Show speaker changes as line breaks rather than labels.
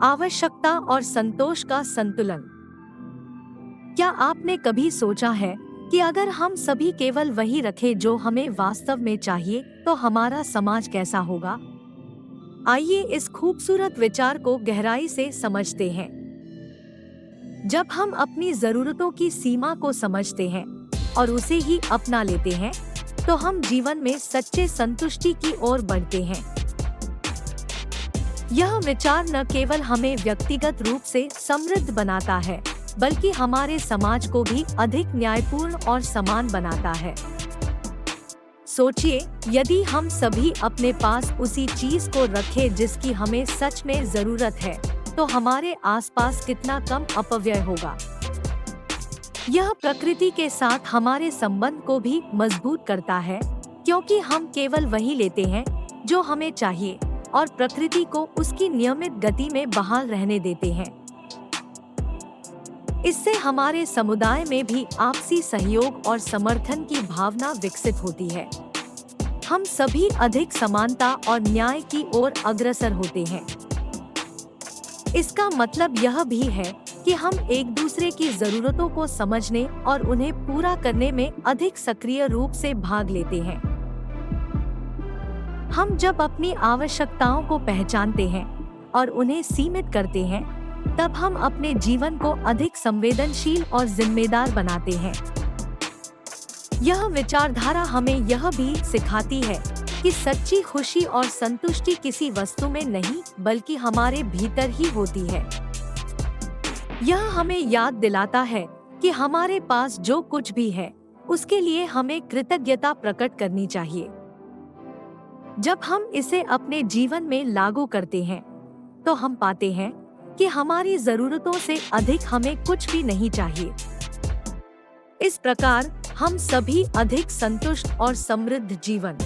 आवश्यकता और संतोष का संतुलन। क्या आपने कभी सोचा है कि अगर हम सभी केवल वही रखें जो हमें वास्तव में चाहिए, तो हमारा समाज कैसा होगा? आइए इस खूबसूरत विचार को गहराई से समझते हैं। जब हम अपनी जरूरतों की सीमा को समझते हैं और उसे ही अपना लेते हैं, तो हम जीवन में सच्चे संतुष्टि की ओर बढ़ते हैं। यह विचार न केवल हमें व्यक्तिगत रूप से समृद्ध बनाता है, बल्कि हमारे समाज को भी अधिक न्यायपूर्ण और समान बनाता है। सोचिए, यदि हम सभी अपने पास उसी चीज को रखें जिसकी हमें सच में जरूरत है, तो हमारे आसपास कितना कम अपव्यय होगा। यह प्रकृति के साथ हमारे संबंध को भी मजबूत करता है, क्योंकि हम केवल वही लेते हैं जो हमें चाहिए और प्रकृति को उसकी नियमित गति में बहाल रहने देते हैं। इससे हमारे समुदाय में भी आपसी सहयोग और समर्थन की भावना विकसित होती है। हम सभी अधिक समानता और न्याय की ओर अग्रसर होते हैं। इसका मतलब यह भी है कि हम एक दूसरे की जरूरतों को समझने और उन्हें पूरा करने में अधिक सक्रिय रूप से भाग लेते हैं। हम जब अपनी आवश्यकताओं को पहचानते हैं और उन्हें सीमित करते हैं, तब हम अपने जीवन को अधिक संवेदनशील और जिम्मेदार बनाते हैं। यह विचारधारा हमें यह भी सिखाती है कि सच्ची खुशी और संतुष्टि किसी वस्तु में नहीं, बल्कि हमारे भीतर ही होती है। यह हमें याद दिलाता है कि हमारे पास जो कुछ भी है, उसके लिए हमें कृतज्ञता प्रकट करनी चाहिए। जब हम इसे अपने जीवन में लागू करते हैं, तो हम पाते हैं कि हमारी जरूरतों से अधिक हमें कुछ भी नहीं चाहिए। इस प्रकार हम सभी अधिक संतुष्ट और समृद्ध जीवन